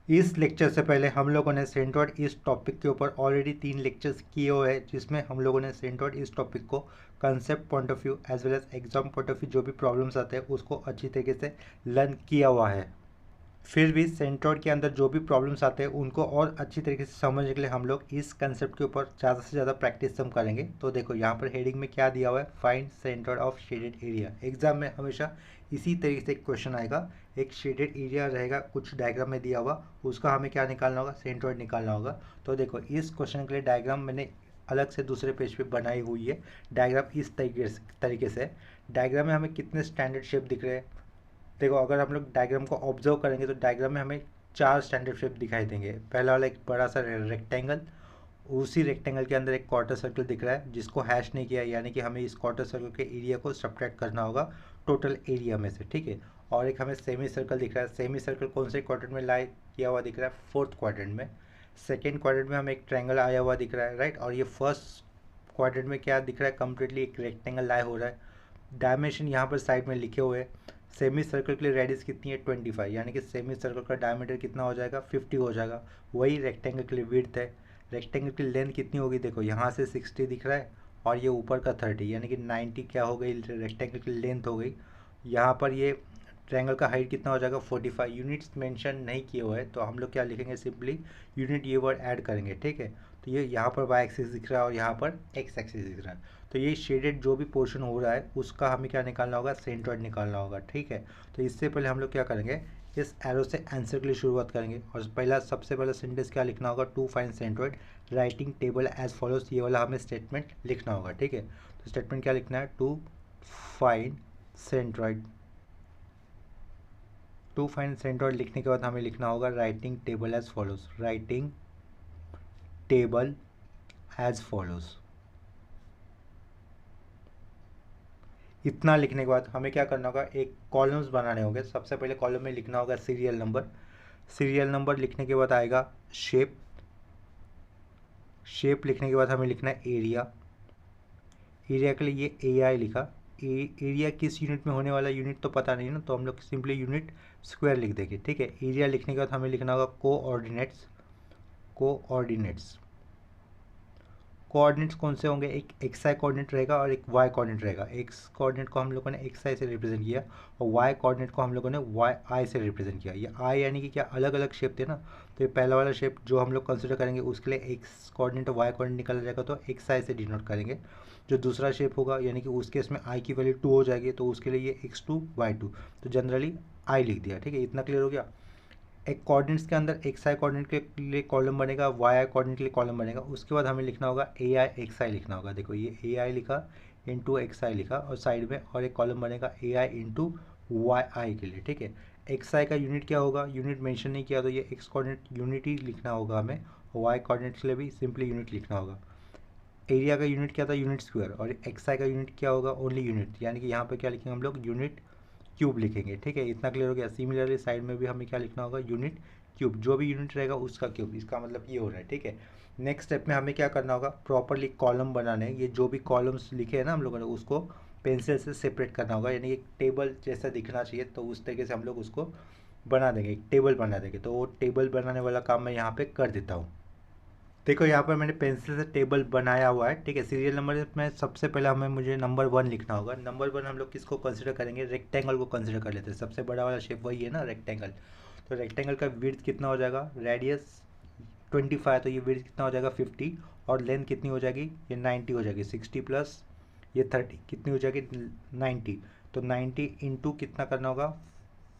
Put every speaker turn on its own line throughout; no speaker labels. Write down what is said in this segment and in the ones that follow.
इस लेक्चर से पहले हम लोगों ने सेंट्रोइड इस टॉपिक के ऊपर ऑलरेडी 3 लेक्चर्स किए हुए हैं, जिसमें हम लोगों ने सेंट्रोइड इस टॉपिक को concept point of view as well as exam point of view जो भी प्रॉब्लम्स आते हैं उसको अच्छी तरीके से लर्न किया हुआ है। फिर भी सेंट्रोइड के अंदर जो भी प्रॉब्लम्स आते हैं उनको और अच्छी तरीके से समझने के लिए हम लोग इस कंसेप्ट के ऊपर ज़्यादा से ज़्यादा प्रैक्टिस हम करेंगे। तो देखो यहाँ पर हेडिंग में क्या दिया हुआ है, find centroid of shaded area. Exam में हमेशा इसी तरीके से एक क्वेश्चन आएगा, एक शेडेड एरिया रहेगा कुछ डायग्राम में दिया हुआ, उसका हमें क्या निकालना होगा, सेंट्रोइड निकालना होगा। तो देखो इस क्वेश्चन के लिए डायग्राम मैंने अलग से दूसरे पेज पे बनाई हुई है। डायग्राम इस तरीके से डायग्राम में हमें कितने स्टैंडर्ड शेप दिख रहे हैं। देखो अगर हम लोग डायग्राम को ऑब्जर्व करेंगे तो डायग्राम में हमें 4 स्टैंडर्ड शेप दिखाई देंगे। पहला वाला एक बड़ा सा रेक्टेंगल, उसी रेक्टेंगल के अंदर एक क्वार्टर सर्कल दिख रहा है जिसको हैश नहीं किया, यानी कि हमें इस क्वार्टर सर्कल के एरिया को सब्ट्रैक्ट करना होगा टोटल एरिया में से, ठीक है। और एक हमें सेमी सर्कल दिख रहा है, सेमी सर्कल कौन से क्वाड्रेंट में लाई किया हुआ दिख रहा है, 4th क्वाड्रेंट में। सेकेंड क्वाड्रेंट में हमें एक ट्रायंगल आया हुआ दिख रहा है, राइट। और ये फर्स्ट क्वाड्रेंट में क्या दिख रहा है, कम्प्लीटली एक रेक्टेंगल लाई हो रहा है। डायमेंशन यहाँ पर साइड में लिखे हुए हैं। सेमी सर्कल के लिए रेडियस कितनी है, 25, यानी कि सेमी सर्कल का डायमीटर कितना हो जाएगा, 50 हो जाएगा। वही रेक्टेंगल के लिए विड्थ है। रेक्टेंगल की लेंथ कितनी होगी, देखो यहाँ से 60 दिख रहा है और ये ऊपर का 30, यानी कि 90 क्या हो गई, रेक्टेंगल की लेंथ हो गई। यहाँ पर ये ट्रायंगल का हाइट कितना हो जाएगा, 45। यूनिट्स मेंशन नहीं किए हुए हैं तो हम लोग क्या लिखेंगे, सिंपली यूनिट ये वर्ड ऐड करेंगे, ठीक है। तो ये यहाँ पर वाई एक्सिस दिख रहा है और यहाँ पर एक्स एक्सिस दिख रहा है। तो ये शेडेड जो भी पोर्शन हो रहा है उसका हमें क्या निकालना होगा, सेंट्रोइड निकालना होगा, ठीक है। तो इससे पहले हम लोग क्या करेंगे, इस एरो से आंसर के लिए शुरुआत करेंगे। और सबसे पहला सेंटेंस क्या लिखना होगा, to find centroid writing table as follows, ये वाला हमें स्टेटमेंट लिखना होगा, ठीक है। तो स्टेटमेंट क्या लिखना है, to find centroid. To find centroid लिखने के बाद हमें लिखना होगा writing table as follows, writing table as follows. इतना लिखने के बाद हमें क्या करना होगा, एक कॉलम्स बनाने होंगे। सबसे पहले कॉलम में लिखना होगा सीरियल नंबर। सीरियल नंबर लिखने के बाद आएगा शेप। शेप लिखने के बाद हमें लिखना है एरिया। एरिया के लिए ये ए आई लिखा। एरिया किस यूनिट में होने वाला, यूनिट तो पता नहीं ना, तो हम लोग सिंपली यूनिट स्क्वायर लिख देंगे, ठीक है। एरिया लिखने के बाद हमें लिखना होगा कोऑर्डिनेट्स। कोऑर्डिनेट्स कोऑर्डिनेट्स कौन से होंगे, एक एक्स आई कोऑर्डिनेट रहेगा और एक वाई कोऑर्डिनेट रहेगा। एक्स कोऑर्डिनेट को हम लोगों ने एक्स आई से रिप्रेजेंट किया और वाई कोऑर्डिनेट को हम लोगों ने वाई आई से रिप्रेजेंट किया। ये आई यानी कि क्या अलग अलग शेप थे ना, तो ये पहला वाला शेप जो हम लोग कंसिडर करेंगे उसके लिए एक्स कोऑर्डिनेट और वाई कोऑर्डिनेट निकाला जाएगा, तो एक्स आई से डिनोट करेंगे। जो दूसरा शेप होगा यानी कि उस केस में आई की वैल्यू 2 हो जाएगी, तो उसके लिए ये x2 y2, तो जनरली आई लिख दिया, ठीक है। इतना क्लियर हो गया। एक कोऑर्डिनेट्स के अंदर एक्स आई कोऑर्डिनेट के लिए कॉलम बनेगा, वाई आई कोऑर्डिनेट के लिए कॉलम बनेगा। उसके बाद हमें लिखना होगा ए आई एक्स आई लिखना होगा। देखो ये ए आई लिखा इंटू एक्स आई लिखा और साइड में और एक कॉलम बनेगा ए आई इंटू वाई आई के लिए, ठीक है। एक्स आई का यूनिट क्या होगा, यूनिट मेंशन नहीं किया तो ये एक्स कोऑर्डिनेट यूनिट ही लिखना होगा हमें, और वाई कोऑर्डिनेट के लिए भी सिंपली यूनिट लिखना होगा। एरिया का यूनिट क्या था, यूनिट स्क्वायर, और एक्स आई का यूनिट क्या होगा, ओनली यूनिट, यानी कि यहाँ पे क्या लिखेंगे हम लोग, यूनिट क्यूब लिखेंगे, ठीक है। इतना क्लियर हो गया। सिमिलरली साइड में भी हमें क्या लिखना होगा, यूनिट क्यूब, जो भी यूनिट रहेगा उसका क्यूब। इसका मतलब ये हो रहा है, ठीक है। नेक्स्ट स्टेप में हमें क्या करना होगा, प्रॉपरली कॉलम बनाने। ये जो भी कॉलम्स लिखे हैं ना हम लोगों ने उसको पेंसिल से सेपरेट करना होगा, यानी एक टेबल जैसा दिखना चाहिए, तो उस तरीके से हम लोग उसको बना देंगे, एक टेबल बना देंगे। तो वो टेबल बनाने वाला काम मैं यहाँ पे कर देता हूँ। देखो यहाँ पर मैंने पेंसिल से टेबल बनाया हुआ है, ठीक है। सीरियल नंबर में सबसे पहले मुझे नंबर 1 लिखना होगा। नंबर 1 हम लोग किसको कंसिडर करेंगे, रेक्टेंगल को कंसिडर कर लेते हैं। सबसे बड़ा वाला शेप वही है ना, रेक्टेंगल। तो रेक्टेंगल का विड्थ कितना हो जाएगा, रेडियस 25, तो ये विड्थ कितना हो जाएगा 50, और लेंथ कितनी हो जाएगी, ये 90 हो जाएगी। 60 प्लस ये 30 कितनी हो जाएगी, 90। तो 90 इंटू कितना करना होगा,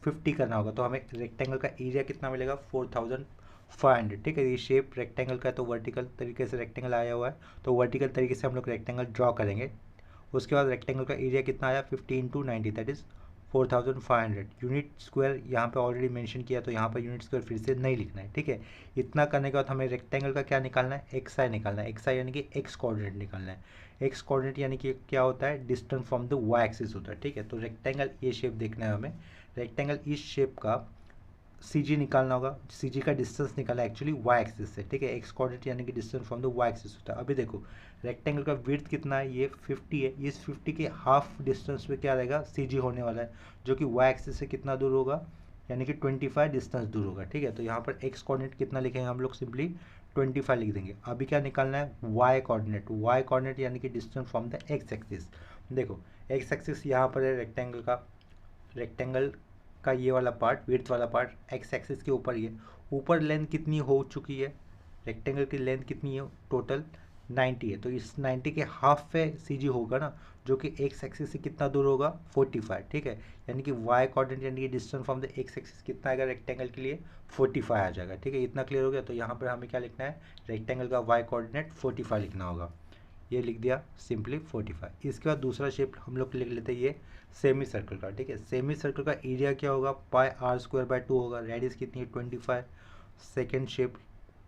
50 करना होगा। तो हमें रेक्टेंगल का एरिया कितना मिलेगा, 4500, ठीक है। ये शेप रेक्टेंगल का है तो वर्टिकल तरीके से रेक्टेंगल आया हुआ है, तो वर्टिकल तरीके से हम लोग रेक्टेंगल ड्रॉ करेंगे। उसके बाद रेक्टेंगल का एरिया कितना आया, 50 into 90, that is 4500। Unit square यहाँ पे ऑलरेडी मेंशन किया तो यहाँ पर यूनिट स्क्वायर फिर से नहीं लिखना है, ठीक है। इतना करने के बाद हमें रेक्टेंगल का क्या निकालना है, एक्स आई निकालना है। एक्स आई यानी कि एक्स कोऑर्डिनेट निकालना है। एक्स कोऑर्डिनेट यानी कि क्या होता है, distance from the Y axis होता है, ठीक है। तो रेक्टेंगल ये शेप देखना है हमें। रेक्टेंगल इस शेप का सी जी निकालना होगा। सी जी का डिस्टेंस निकालना है एक्चुअली वाई एक्सिस से, ठीक है। एक्स कोऑर्डिनेट यानी कि distance from the Y axis होता है। अभी देखो रेक्टेंगल का विड्थ कितना है, ये 50 है। इस 50 के हाफ डिस्टेंस पे क्या रहेगा, सी जी होने वाला है, जो कि वाई एक्सिस से कितना दूर होगा, यानी कि 25 डिस्टेंस दूर होगा, ठीक है। तो यहाँ पर एक्स कोऑर्डिनेट कितना लिखेंगे हम लोग, सिंपली 25 लिख देंगे। अभी क्या निकालना है, वाई कोऑर्डिनेट। वाई कोऑर्डिनेट यानी कि distance from the X axis. देखो एक्स एक्सिस यहाँ पर है रेक्टेंगल का, रेक्टेंगल का ये वाला पार्ट, विड्थ वाला पार्ट एक्स एक्सिस के ऊपर, ये ऊपर लेंथ कितनी हो चुकी है, रेक्टेंगल की लेंथ कितनी है टोटल 90 है। तो इस 90 के हाफ पे सी जी होगा ना, जो कि एक्स एक्सिस से कितना दूर होगा 45, ठीक है। यानी कि वाई कोऑर्डिनेट यानी कि distance from the X axis कितना आएगा रेक्टेंगल के लिए 45 आ जाएगा, ठीक है। इतना क्लियर हो गया। तो यहाँ पर हमें क्या लिखना है, रेक्टेंगल का वाई कोऑर्डिनेट 45 लिखना होगा। ये लिख दिया सिंपली 45। इसके बाद दूसरा शेप हम लोग लिख लेते हैं, ये सेमी सर्कल का, ठीक है। सेमी सर्कल का एरिया क्या होगा, पाई आर स्क्वायर बाय 2 होगा। रेडियस कितनी है 25। सेकेंड शेप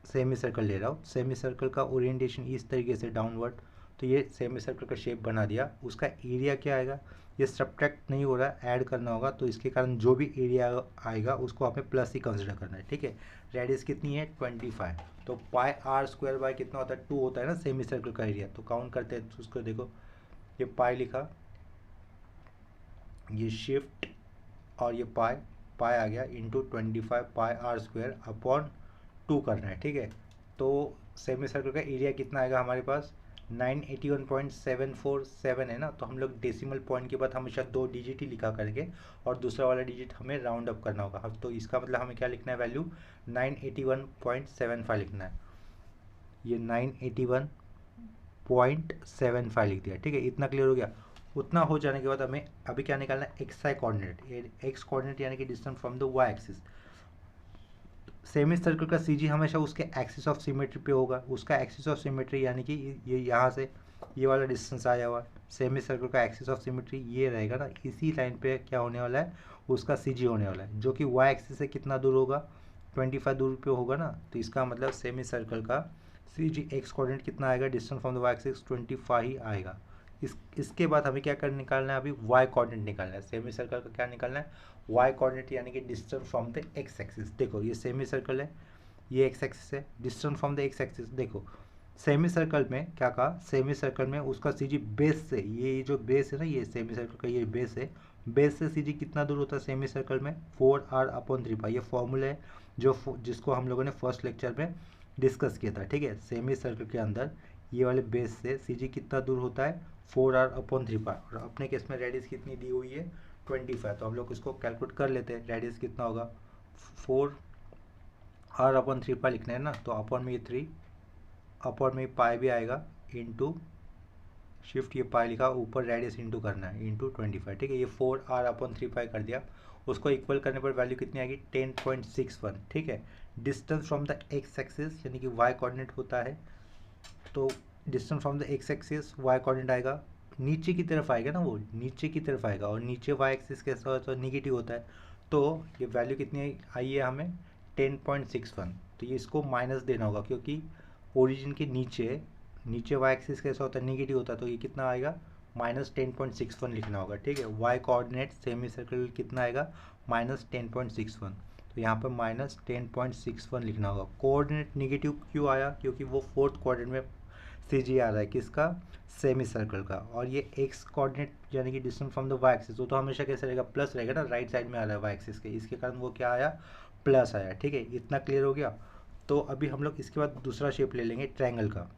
सेमी सर्कल ले रहा हूँ। सेमी सर्कल का ओरिएंटेशन इस तरीके से डाउनवर्ड, तो ये सेमी सर्कल का शेप बना दिया। उसका एरिया क्या आएगा, ये सब्ट्रैक्ट नहीं हो रहा है, ऐड करना होगा, तो इसके कारण जो भी एरिया आएगा उसको हमें प्लस ही कंसिडर करना है, ठीक है। रेडियस कितनी है 25। तो पाई आर स्क्वायर बाय कितना होता है 2 होता है ना सेमी सर्कल का एरिया। तो काउंट करते हैं, तो उसको देखो, ये पाई लिखा, ये शिफ्ट और ये पाई, पाई आ गया into 25 pi R square upon 2 करना है, ठीक है। तो सेमी सर्कल का एरिया कितना आएगा हमारे पास 981.747 है ना। तो हम लोग डेसिमल पॉइंट के बाद हमेशा 2 डिजिट ही लिखा करके, और दूसरा वाला डिजिट हमें राउंड अप करना होगा। तो इसका मतलब हमें क्या लिखना है, वैल्यू 981.75 लिखना है। ये 981.75 लिख दिया, ठीक है। इतना क्लियर हो गया। उतना हो जाने के बाद हमें अभी क्या निकालना है, X Y coordinate. X coordinate यानी कि distance from the Y axis. Semi circle का सी जी हमेशा उसके एक्सिस ऑफ सिमेट्री पे होगा। उसका एक्सिस ऑफ सिमेट्री यानी कि ये यहाँ से ये वाला डिस्टेंस आया हुआ, सेमी सर्कल का एक्सिस ऑफ सिमेट्री ये रहेगा ना, इसी लाइन पे क्या होने वाला है, उसका सी जी होने वाला है, जो कि वाई एक्सिस से कितना दूर होगा 25 दूर पे होगा ना। तो इसका मतलब सेमी सर्कल का सी जी एक्स कोऑर्डिनेट कितना आएगा, distance from the Y axis 25 ही आएगा। इसके बाद हमें क्या कर निकालना है, अभी वाई कोऑर्डिनेट निकालना है। सेमी सर्कल का क्या निकालना है, वाई कोऑर्डिनेट यानी कि distance from the X axis. देखो ये सेमी सर्कल है, ये एक्स एक्सिस है, distance from the X axis. देखो सेमी सर्कल में क्या कहा, सेमी सर्कल में उसका सी जी बेस से, ये जो बेस है ना, ये सेमी सर्कल का ये बेस है, बेस से सी जी कितना दूर होता है सेमी सर्कल में 4r/3π। ये फॉर्मूला है जिसको हम लोगों ने फर्स्ट लेक्चर में डिस्कस किया था, ठीक है। सेमी सर्कल के अंदर ये वाले बेस से सी जी कितना दूर होता है 4r/3π। और अपने केस में रेडियस कितनी दी हुई है 25। तो हम लोग इसको कैलकुलेट कर लेते हैं, रेडियस कितना होगा 4r/3π लिखना है ना। तो अपॉन में ये 3, अपॉन में पाई भी आएगा, इंटू शिफ्ट ये पाई लिखा, ऊपर रेडियस इंटू करना है इंटू 25, ठीक है। ये 4r/3π कर दिया। उसको इक्वल करने पर वैल्यू कितनी आएगी 10.61, ठीक है। Distance from the X axis यानी कि वाई कोऑर्डिनेट होता है, तो distance from the X axis Y coordinate आएगा, नीचे की तरफ आएगा ना, वो नीचे की तरफ आएगा, और नीचे वाई एक्सिस कैसा होता है, तो निगेटिव होता है। तो ये वैल्यू कितनी आई है हमें 10.61। तो ये इसको माइनस देना होगा, क्योंकि ओरिजिन के नीचे वाई एक्सिस कैसा होता है निगेटिव होता है। तो ये कितना आएगा -10.61 लिखना होगा, ठीक है। वाई कोऑर्डिनेट सेमी सर्कल कितना आएगा -10.61। तो यहाँ पर -10.61 लिखना होगा। कोऑर्डिनेट निगेटिव क्यों आया, क्योंकि वो फोर्थ कोऑर्डिनेट में सी जी आ रहा है, किसका, सेमी सर्कल का। और ये एक्स कोऑर्डिनेट यानी कि distance from the Y axis, वो तो हमेशा कैसे रहेगा, प्लस रहेगा ना, राइट साइड में आ रहा है वाई एक्सिस के, इसके कारण वो क्या आया, प्लस आया, ठीक है। इतना क्लियर हो गया। तो अभी हम लोग इसके बाद दूसरा शेप ले लेंगे ट्रायंगल का,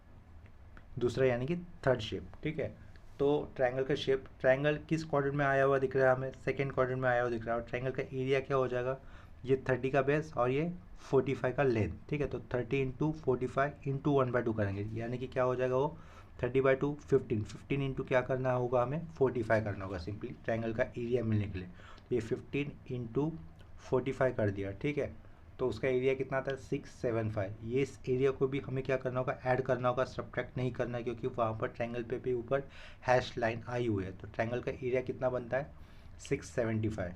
दूसरा यानी कि थर्ड शेप, ठीक है। तो ट्रायंगल का शेप, ट्रायंगल किस क्वाड्रेंट में आया हुआ दिख रहा है हमें, सेकंड क्वाड्रेंट में आया हुआ दिख रहा है। और ट्रायंगल का एरिया क्या हो जाएगा, ये 30 का बेस और ये 45 का लेंथ, ठीक है। तो 30 इंटू 45 इंटू 1/2 करेंगे, यानी कि क्या हो जाएगा वो 30/2 15, 15 इंटू क्या करना होगा हमें 45 करना होगा, सिंपली ट्रायंगल का एरिया मिलने के लिए। तो ये 15 इंटू 45 कर दिया, ठीक है। तो उसका एरिया कितना था 675। ये इस एरिया को भी हमें क्या करना होगा, ऐड करना होगा, सब्ट्रैक्ट नहीं करना है, क्योंकि वहाँ पर ट्रायंगल पे भी ऊपर हैश लाइन आई हुई है। तो ट्रायंगल का एरिया कितना बनता है 675।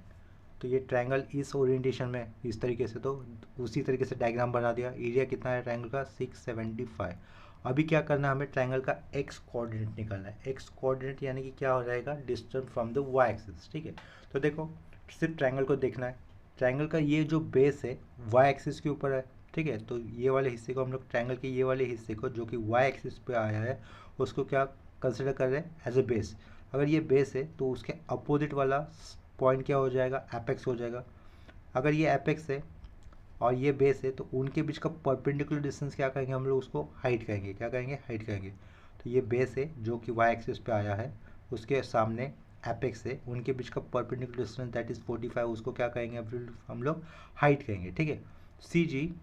तो ये ट्रायंगल इस ओरिएंटेशन में इस तरीके से, तो उसी तरीके से डायग्राम बना दिया। एरिया कितना है ट्रायंगल का 675। अभी क्या करना है, हमें ट्रायंगल का एक्स कोऑर्डिनेट निकालना है। एक्स कोऑर्डिनेट यानी कि क्या हो जाएगा, distance from the Y axis, ठीक है। तो देखो सिर्फ ट्रायंगल को देखना है। ट्रायंगल का ये जो बेस है वाई एक्सिस के ऊपर है, ठीक है। तो ये वाले हिस्से को हम लोग, ट्रायंगल के ये वाले हिस्से को जो कि वाई एक्सिस पे आया है, उसको क्या कंसिडर कर रहे हैं एज ए बेस। अगर ये बेस है तो उसके अपोजिट वाला पॉइंट क्या हो जाएगा, एपेक्स हो जाएगा। अगर ये एपेक्स है और ये बेस है तो उनके बीच का परपेंडिकुलर डिस्टेंस क्या कहेंगे हम लोग, उसको हाइट कहेंगे। क्या कहेंगे, हाइट कहेंगे। तो ये बेस है जो कि वाई एक्सिस पे आया है, उसके सामने एपेक्स है, उनके बीच का परपेंडिकुलर डिस्टेंस दैट इज 45, उसको क्या कहेंगे हम लोग, हाइट कहेंगे। ठीक है। सी जी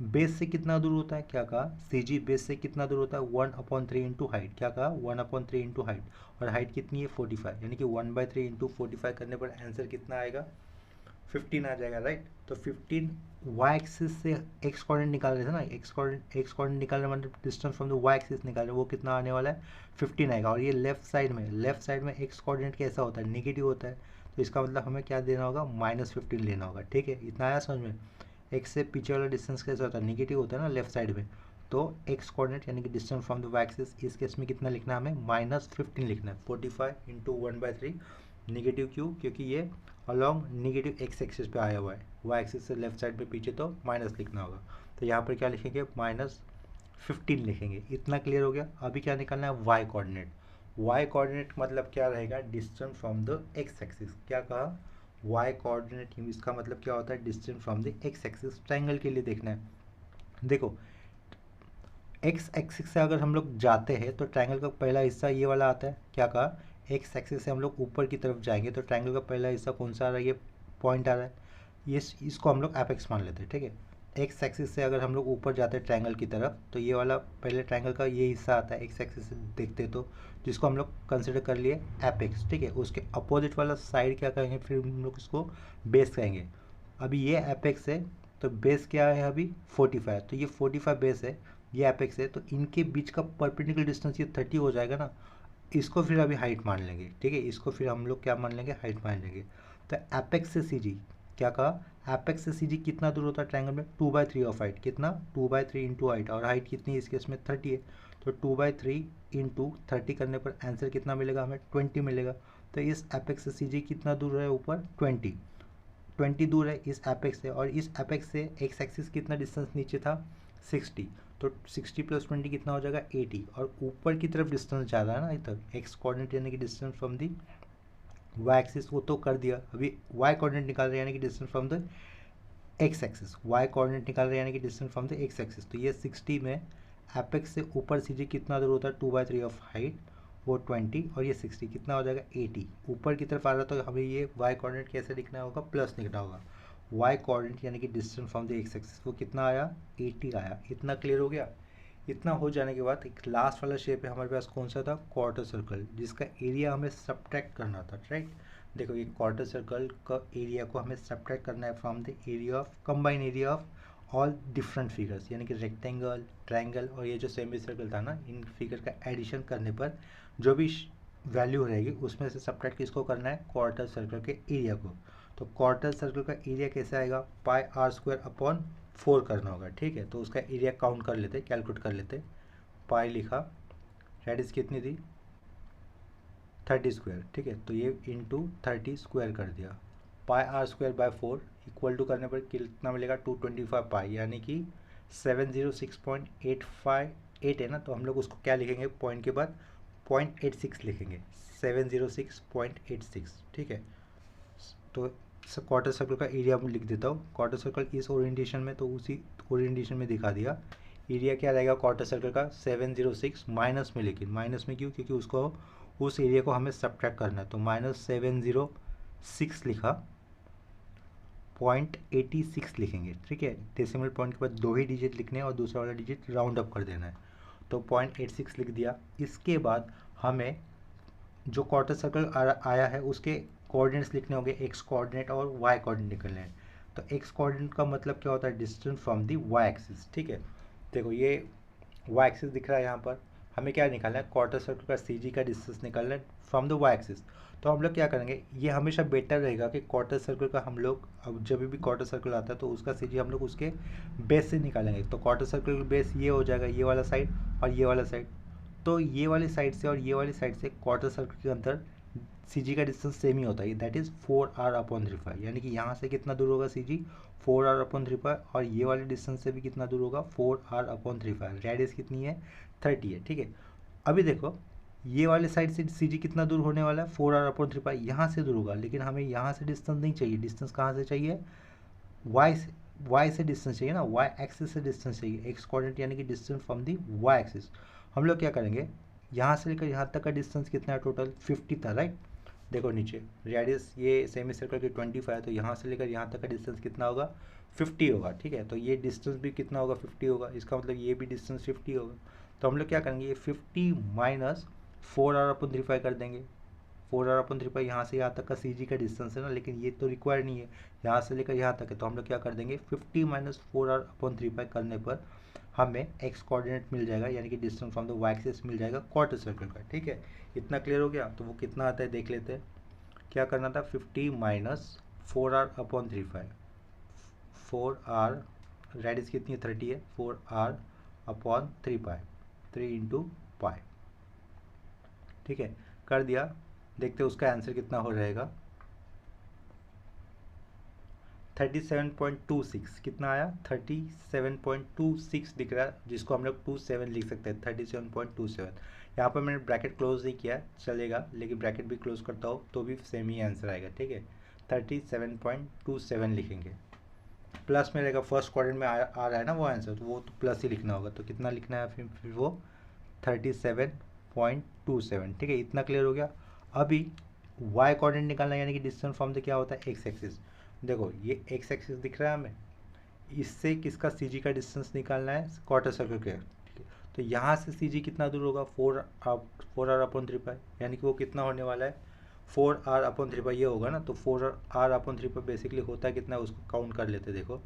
बेस से कितना दूर होता है, क्या कहा, सी जी बेस से कितना दूर होता है, 1/3 इंटू हाइट। क्या कहा, 1/3 इंटू हाइट, और हाइट कितनी है 45, यानी कि 1/3 इंटू 45 करने पर आंसर कितना आएगा, 15 आ जाएगा, राइट। तो 15 वाई एक्सिस से एक्स कोऑर्डिनेट निकाल रहे थे ना, एक्स कोऑर्डिनेट निकाल रहे मतलब distance from the Y axis निकाल रहे, वो कितना आने वाला है 15 आएगा। और ये लेफ्ट साइड में एक्स कोऑर्डिनेट कैसा होता है, नेगेटिव होता है, तो इसका मतलब हमें क्या देना होगा, -15 लेना होगा। ठीक है, इतना आया समझ में। एक्स से पीछे वाला डिस्टेंस कैसा होता है, नेगेटिव होता है ना लेफ्ट साइड में, तो एक्स कोऑर्डिनेट यानी कि distance from the Y axis, इस केस में कितना लिखना है हमें, -15 लिखना है। 45 इंटू 1/3, नेगेटिव क्यों, क्योंकि ये अलॉन्ग नेगेटिव एक्स एक्सिस पे आया हुआ है, वाई एक्सिस से लेफ्ट साइड पे पीछे, तो माइनस लिखना होगा। तो यहाँ पर क्या लिखेंगे, -15 लिखेंगे। इतना क्लियर हो गया। अभी क्या निकालना है, वाई कोऑर्डिनेट। वाई कोऑर्डिनेट मतलब क्या रहेगा, distance from the X axis. क्या कहा, वाई कोऑर्डिनेट, इसका मतलब क्या होता है, distance from the X axis. Triangle के लिए देखना है। देखो एक्स एक्सिस से अगर हम लोग जाते हैं तो ट्रायंगल का पहला हिस्सा ये वाला आता है। क्या कहा, एक्स एक्सिस से हम लोग ऊपर की तरफ जाएंगे तो ट्रायंगल का पहला हिस्सा कौन सा आ रहा है, ये पॉइंट आ रहा है, ये इसको हम लोग एपेक्स मान लेते हैं। ठीक है। एक्स एक्सिस से अगर हम लोग ऊपर जाते हैं ट्रायंगल की तरफ तो ये वाला पहले ट्रायंगल का ये हिस्सा आता है एक्स एक्सिस से देखते तो, जिसको हम लोग कंसिडर कर लिए एपेक्स। ठीक है। उसके अपोजिट वाला साइड क्या कहेंगे, फिर हम लोग इसको बेस कहेंगे। अभी ये एपेक्स है तो बेस क्या है अभी 45, तो ये 45 बेस है, ये एपेक्स है, तो इनके बीच का परपेंडिकुलर डिस्टेंस ये 30 हो जाएगा ना, इसको फिर अभी हाइट मान लेंगे। ठीक है, इसको फिर हम लोग क्या मान लेंगे, हाइट मान लेंगे। तो एपेक्स से सी जी, क्या कहा, एपेक्स से सी जी कितना दूर होता है ट्रायंगल में, 2/3 ऑफ हाइट। कितना, 2/3 इंटू हाइट, और हाइट कितनी है इस केस में 30 है, तो 2/3 इंटू 30 करने पर आंसर कितना मिलेगा हमें, 20 मिलेगा। तो इस एपेक्स से सी जी कितना दूर है ऊपर, 20 दूर है इस एपेक्स से, और इस एपेक्स से एक्स एक्सिस कितना डिस्टेंस नीचे था 60, तो 60 + 20 कितना हो जाएगा 80, और ऊपर की तरफ डिस्टेंस ज़्यादा है ना इधर, एक्स कोऑर्डिनेट यानी कि distance from the Y axis वो तो कर दिया, अभी वाई कोऑर्डिनेट निकाल रहे हैं यानी कि distance from the X axis, Y coordinate निकाल रहे हैं यानी कि distance from the X axis. तो ये 60 में एपेक्स से ऊपर सीधे कितना दूर होता है, 2/3 ऑफ हाइट, वो 20, और ये 60 कितना हो जाएगा 80, ऊपर की तरफ आ रहा तो हमें ये वाई कोऑर्डिनेट कैसे लिखना होगा, प्लस लिखना होगा। वाई कोऑर्डिनेट यानी कि distance from the X axis वो कितना आया, 80 आया। इतना क्लियर हो गया। इतना हो जाने के बाद एक लास्ट वाला शेप है हमारे पास, कौन सा था, क्वार्टर सर्कल, जिसका एरिया हमें सब्ट्रैक्ट करना था, राइट। देखो ये क्वार्टर सर्कल का एरिया को हमें सब्ट्रैक्ट करना है from the area of combine area of all different figures, यानी कि रेक्टेंगल, ट्रायंगल और ये जो सेमी सर्कल था ना, इन फिगर का एडिशन करने पर जो भी वैल्यू रहेगी उसमें से सब्ट्रैक्ट किसको करना है, क्वार्टर सर्कल के एरिया को। तो क्वार्टर सर्कल का एरिया कैसे आएगा, πr² / 4 करना होगा। ठीक है, तो उसका एरिया काउंट कर लेते, कैलकुलेट कर लेते। पाई लिखा, रेडियस कितनी थी 30²। ठीक है, तो ये इंटू 30² कर दिया, πr² / 4 इक्वल टू करने पर कितना मिलेगा 225 पाई, यानी कि 706.858 है ना, तो हम लोग उसको क्या लिखेंगे, पॉइंट के बाद 0.86 लिखेंगे, 706.86। ठीक है, तो क्वार्टर सर्कल का एरिया मैं लिख देता हूँ। क्वार्टर सर्कल इस ओरिएंटेशन में, तो उसी ओरिएंटेशन में दिखा दिया। एरिया क्या रहेगा क्वार्टर सर्कल का 706 माइनस में, लेकिन माइनस में क्यों, क्योंकि उसको उस एरिया को हमें सब्ट्रैक्ट करना है, तो -706 लिखा, 0.86 लिखेंगे। ठीक है, डेसिमल पॉइंट के बाद 2 ही डिजिट लिखने हैं और दूसरा वाला डिजिट राउंड अप कर देना है, तो 0.86 लिख दिया। इसके बाद हमें जो क्वार्टर सर्कल आया है उसके कोऑर्डिनेट्स लिखने होंगे, एक्स कोऑर्डिनेट और वाई कोऑर्डिनेट निकलने हैं। तो एक्स कोऑर्डिनेट का मतलब क्या होता है, distance from the Y axis. ठीक है, देखो ये वाई एक्सिस दिख रहा है यहाँ पर, हमें क्या निकालना है, क्वार्टर सर्कल का सी जी का डिस्टेंस निकालना है फ्रॉम द वाई एक्सिस। तो हम लोग क्या करेंगे, ये हमेशा बेटर रहेगा कि क्वार्टर सर्कल का हम लोग, अब जब भी क्वार्टर सर्कल आता है तो उसका सी जी हम लोग उसके बेस से निकालेंगे। तो क्वार्टर सर्कल का बेस ये हो जाएगा, ये वाला साइड और ये वाला साइड। तो ये वाली साइड से और ये वाली साइड से क्वार्टर सर्कल के अंदर सी जी का डिस्टेंस सेम ही होता है, दैट इज़ 4r/3, यानी कि यहाँ से कितना दूर होगा सी जी 4r/3, और ये वाले डिस्टेंस से भी कितना दूर होगा 4r/3। रेडियस कितनी है 30 है। ठीक है, अभी देखो ये वाले साइड से सी जी कितना दूर होने वाला है 4r/3, यहाँ से दूर होगा, लेकिन हमें यहाँ से डिस्टेंस नहीं चाहिए। डिस्टेंस कहाँ से चाहिए, वाई से डिस्टेंस चाहिए ना, वाई एक्सिस से डिस्टेंस चाहिए, एक्स कोऑर्डिनेट यानी कि distance from the Y axis. हम लोग क्या करेंगे, यहाँ से लेकर यहाँ तक का डिस्टेंस कितना है टोटल 50 था राइट। देखो नीचे रेडियस ये सेमी सर्कल की 25 है, तो यहाँ से लेकर यहाँ तक का डिस्टेंस कितना होगा 50 होगा, ठीक है। तो ये डिस्टेंस भी कितना होगा 50 होगा, इसका मतलब ये भी डिस्टेंस 50 होगा। तो हम लोग क्या करेंगे, ये 50 माइनस 4r/3 कर देंगे। 4r/3 यहाँ से यहाँ तक का सी जी का डिस्टेंस है ना, लेकिन ये तो रिक्वायर्ड नहीं है, यहाँ से लेकर यहाँ तक है। तो हम लोग क्या कर देंगे 50 माइनस 4r/3 करने पर हमें एक्स कोऑर्डिनेट मिल जाएगा, यानी कि distance from the Y axis मिल जाएगा क्वार्टर सर्कल का, ठीक है। इतना क्लियर हो गया। तो वो कितना आता है देख लेते हैं। क्या करना था, 50 माइनस 4r/3, 4r रेडियस कितनी है 30 है, 4r/3 3 इंटू पाई, ठीक है। कर दिया, देखते हैं उसका आंसर कितना हो रहेगा। 37.26 कितना आया, 37.26 दिख रहा है, जिसको हम लोग 27 लिख सकते हैं, 37.27। यहाँ पर मैंने ब्रैकेट क्लोज नहीं किया चलेगा, लेकिन ब्रैकेट भी क्लोज करता हो तो भी सेम ही आंसर आएगा, ठीक है। 37.27 लिखेंगे, प्लस में रहेगा, फर्स्ट क्वाड्रेंट में आ रहा है ना वो आंसर, तो वो तो प्लस ही लिखना होगा। तो कितना लिखना है फिर वो 37.27, ठीक है। इतना क्लियर हो गया। अभी वाई कोऑर्डिनेट निकालना, यानी कि डिस्टेंस फ्रॉम द क्या होता है एक्स एक्सिस। देखो ये एक्स एक्सिस दिख रहा है हमें, इससे किसका सी जी का डिस्टेंस निकालना है क्वार्टर सर्कल के, ठीक है। तो यहाँ से सी जी कितना दूर होगा 4r/3, यानी कि वो कितना होने वाला है 4r/3 ये होगा ना। तो 4r/3 बेसिकली होता है कितना, उसको काउंट कर लेते। देखो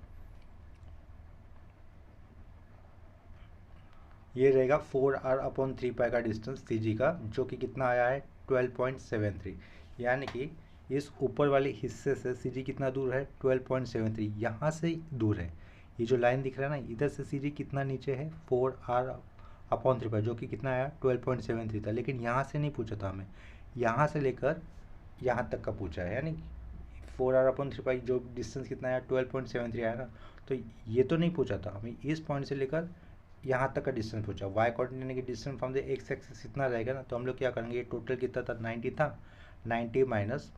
ये रहेगा 4r/3 का डिस्टेंस सी जी का, जो कि कितना आया है 12.73, यानी कि इस ऊपर वाले हिस्से से सी जी कितना दूर है 12.73, यहाँ से दूर है। ये जो लाइन दिख रहा है ना, इधर से सी जी कितना नीचे है 4r/3, जो कि कितना आया 12.73 था। लेकिन यहाँ से नहीं पूछा था हमें, यहाँ से लेकर यहाँ तक का पूछा है, यानी 4r/3 जो डिस्टेंस कितना आया 12.73 आया ना। तो ये तो नहीं पूछा था हमें, इस पॉइंट से लेकर यहाँ तक का डिस्टेंस पूछा। वाई कोऑर्डिनेट यानी कि distance from the X axis कितना रहेगा ना। तो हम लोग क्या करेंगे, ये टोटल कितना था 90 था, 90 माइनस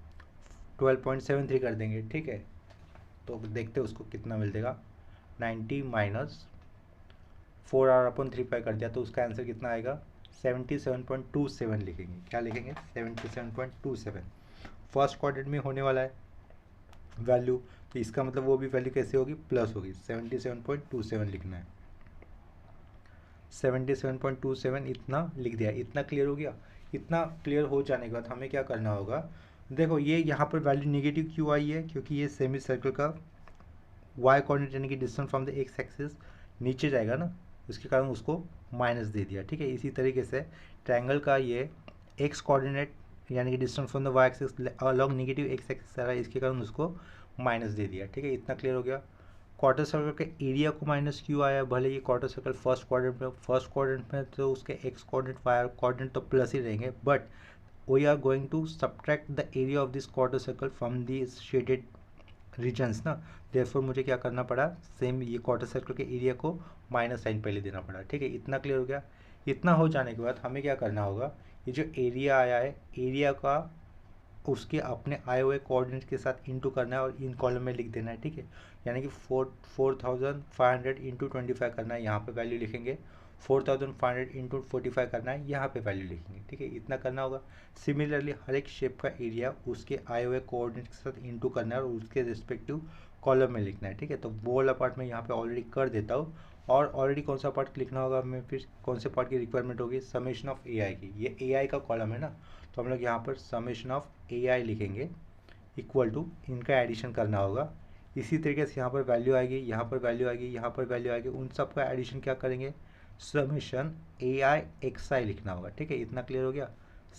12.73 कर देंगे, ठीक है। तो देखते हैं उसको कितना मिल देगा, 90 माइनस 4r/3 कर दिया, तो उसका आंसर कितना आएगा 77.27 लिखेंगे। क्या लिखेंगे 77.27, फर्स्ट क्वाड्रेंट में होने वाला है वैल्यू, तो इसका मतलब वो भी वैल्यू कैसे होगी प्लस होगी, 77.27 लिखना है। 77.27 इतना लिख दिया। इतना क्लियर हो गया। इतना क्लियर हो जाने के बाद हमें क्या करना होगा, देखो ये यहाँ पर वैल्यू नेगेटिव क्यों आई है, क्योंकि ये सेमी सर्कल का वाई कोऑर्डिनेट यानी कि distance from the X axis नीचे जाएगा ना, उसके कारण उसको माइनस दे दिया, ठीक है। इसी तरीके से ट्रायंगल का ये एक्स कोऑर्डिनेट यानी कि distance from the Y axis along negative X axis आ रहा है, इसके कारण उसको माइनस दे दिया, ठीक है। इतना क्लियर हो गया। क्वार्टर सर्कल के एरिया को माइनस क्यों आया, भले ये क्वार्टर सर्कल फर्स्ट क्वाड्रेंट में तो उसके एक्स कोऑर्डिनेट वाई कोऑर्डिनेट तो प्लस ही रहेंगे, but we are going to subtract the area of this quarter circle from the shaded regions ना। देयरफॉर मुझे क्या करना पड़ा, सेम ये क्वार्टर सर्कल के एरिया को माइनस साइन पहले देना पड़ा, ठीक है। इतना क्लियर हो गया। इतना हो जाने के बाद हमें क्या करना होगा, ये जो एरिया आया है एरिया का उसके अपने आए हुए कोऑर्डिनेट के साथ इंटू करना है और इन कॉलम में लिख देना है, ठीक है। यानी कि 4500 इंटू 25 करना है, यहाँ पे वैल्यू लिखेंगे। 4500 इंटू 45 करना है, यहाँ पे वैल्यू लिखेंगे, ठीक है। इतना करना होगा। सिमिलरली हर एक शेप का एरिया उसके आए हुए कोऑर्डिनेट के साथ इंटू करना है और उसके रिस्पेक्टिव कॉलम में लिखना है, ठीक है। तो वो वाला पार्ट मैं यहाँ पे ऑलरेडी कर देता हूँ। और ऑलरेडी कौन सा पार्ट लिखना होगा हमें, फिर कौन से पार्ट की रिक्वायरमेंट होगी, समेशन ऑफ ए आई की। ये ए आई का कॉलम है ना, तो हम लोग यहाँ पर समेशन ऑफ ए आई लिखेंगे इक्वल टू इनका एडिशन करना होगा। इसी तरीके से यहाँ पर वैल्यू आएगी, यहाँ पर वैल्यू आएगी, यहाँ पर वैल्यू आएगी, उन सब का एडिशन क्या करेंगे, summation A I x I लिखना होगा, ठीक है। इतना क्लियर हो गया।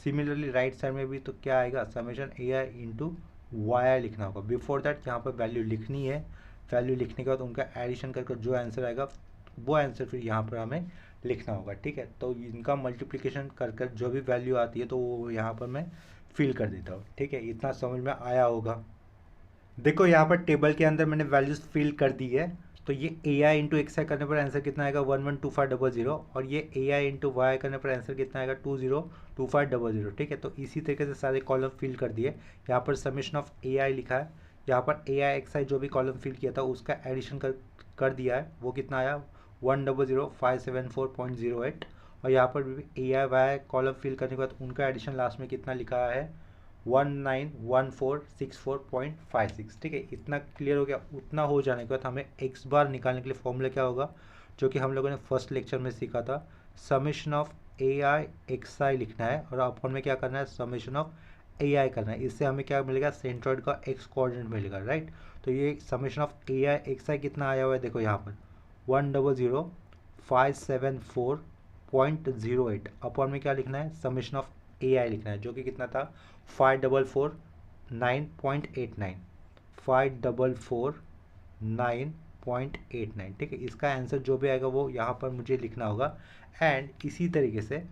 सिमिलरली राइट साइड में भी तो क्या आएगा, समेशन ए आई इंटू वाई आई लिखना होगा। बिफोर दैट यहाँ पर वैल्यू लिखनी है, वैल्यू लिखने के बाद उनका एडिशन करके जो आंसर आएगा वो आंसर फिर यहाँ पर हमें लिखना होगा, ठीक है। तो इनका मल्टीप्लिकेशन कर कर जो भी वैल्यू आती है तो वो यहाँ पर मैं फिल कर देता हूँ, ठीक है। इतना समझ में आया होगा। देखो यहाँ पर टेबल के अंदर मैंने वैल्यूज फिल कर दी है। तो ये ए आई इंटू एक्स आई करने पर आंसर कितना आएगा 112500, और ये ए आई इंटू वाई करने पर आंसर कितना आएगा 202500, ठीक है। तो इसी तरीके से सारे कॉलम फिल कर दिए। यहाँ पर समेशन ऑफ ए आई लिखा है, यहाँ पर ए आई एक्स आई जो भी कॉलम फिल किया था उसका एडिशन कर दिया है, वो कितना आया 100,574.08। और यहाँ पर भी ए आई वाई कॉलम फिल करने के बाद उनका एडिशन लास्ट में कितना लिखा है 191464.56। ठीक है, इतना क्लियर हो गया। उतना हो जाने के बाद हमें एक्स बार निकालने के लिए फॉर्मूला क्या होगा, जो कि हम लोगों ने फर्स्ट लेक्चर में सीखा था, summation of A I x I लिखना है और अपन में क्या करना है समेशन ऑफ ए आई करना है। इससे हमें क्या मिलेगा, सेंट्रॉइड का एक्स कोऑर्डिनेट मिलेगा, राइट। तो ये summation of A I x आई कितना आया हुआ है, देखो यहाँ पर 100,574.08 अपॉन में क्या लिखना है समेशन ऑफ ए आई लिखना है, जो कि कितना था 5449.89, 5449.89। ठीक है, इसका आंसर जो भी आएगा वो यहाँ पर मुझे लिखना होगा। एंड इसी तरीके से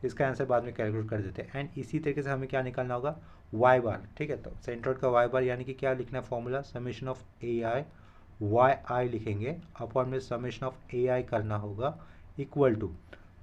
इसका आंसर बाद में कैलकुलेट कर देते हैं। एंड इसी तरीके से हमें क्या निकालना होगा वाई बार। ठीक है, तो सेंट्रॉइड का वाई बार यानी कि क्या लिखना है formula, summation of A I Y I लिखेंगे अपॉन में समेशन ऑफ ए आई करना होगा इक्वल टू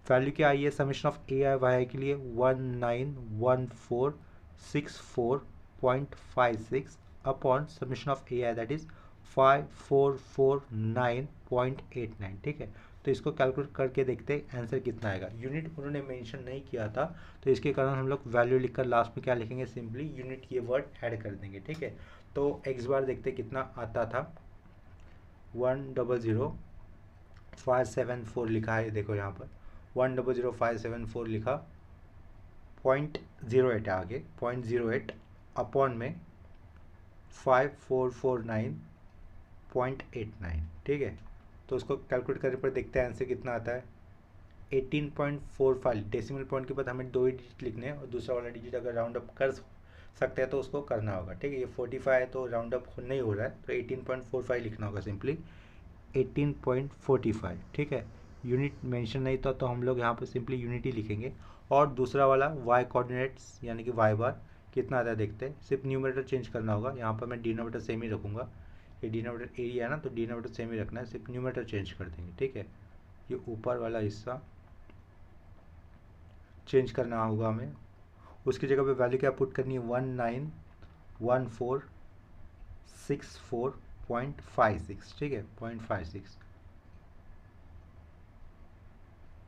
वैल्यू क्या आई है summation of A I Y i के लिए 191464.56 upon summation of A i that is 5449.89। ठीक है, तो इसको कैलकुलेट करके देखते हैं आंसर कितना आएगा। यूनिट उन्होंने मेंशन नहीं किया था, तो इसके कारण हम लोग वैल्यू लिखकर लास्ट में क्या लिखेंगे, सिंपली यूनिट ये वर्ड ऐड कर देंगे। ठीक है, तो एक्स बार देखते कितना आता था 100,574 लिखा है, देखो यहाँ पर 100,574 लिखा, 0.08 आगे 0.08 अपॉन में 5449.89। ठीक है, तो उसको कैलकुलेट करने पर देखते हैं आंसर कितना आता है 18.45। डेसिमल पॉइंट के बाद हमें 2 ही डिजिट लिखने हैं और दूसरा वाला डिजिट अगर राउंड अप कर सकते हैं तो उसको करना होगा। ठीक है, ये 45 है तो राउंड अप नहीं हो रहा है, तो 18.45 लिखना होगा सिंपली 18.45। ठीक है, यूनिट मेंशन नहीं था तो हम लोग यहाँ पर सिंपली यूनिट ही लिखेंगे। और दूसरा वाला वाई कोऑर्डिनेट्स यानी कि वाई बार कितना आता है देखते हैं, सिर्फ न्यूमरेटर चेंज करना होगा। यहाँ पर मैं डिनोमिनेटर सेम ही रखूँगा, ये डिनोमिनेटर एरिया है ना तो डिनोमिनेटर सेम ही रखना है, सिर्फ न्यूमरेटर चेंज कर देंगे। ठीक है, ये ऊपर वाला हिस्सा चेंज करना होगा हमें, उसकी जगह पे वैल्यू क्या पुट करनी है 191464.56। ठीक है 0.56।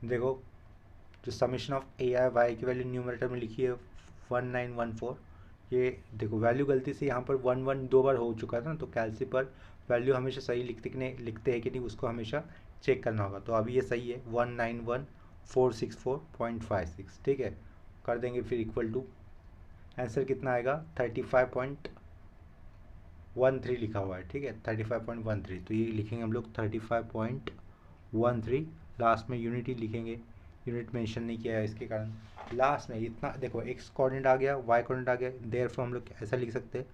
देखो जो summation of A I Y की वैल्यू न्यूमरेटर में लिखी है 1914, ये देखो वैल्यू गलती से यहाँ पर 1 2 बार हो चुका था ना, तो कैलसी पर वैल्यू हमेशा सही लिखते हैं कि नहीं उसको हमेशा चेक करना होगा। तो अभी ये सही है 191464.56। ठीक है, कर देंगे फिर इक्वल टू, आंसर कितना आएगा 35.13 लिखा हुआ है। ठीक है 35.13, तो ये लिखेंगे हम लोग 35.13, लास्ट में यूनिट ही लिखेंगे, यूनिट मेंशन नहीं किया है इसके कारण लास्ट में इतना। देखो एक्स कोऑर्डिनेट आ गया, वाई कोऑर्डिनेट आ गया, देयरफॉर हम लोग ऐसा लिख सकते हैं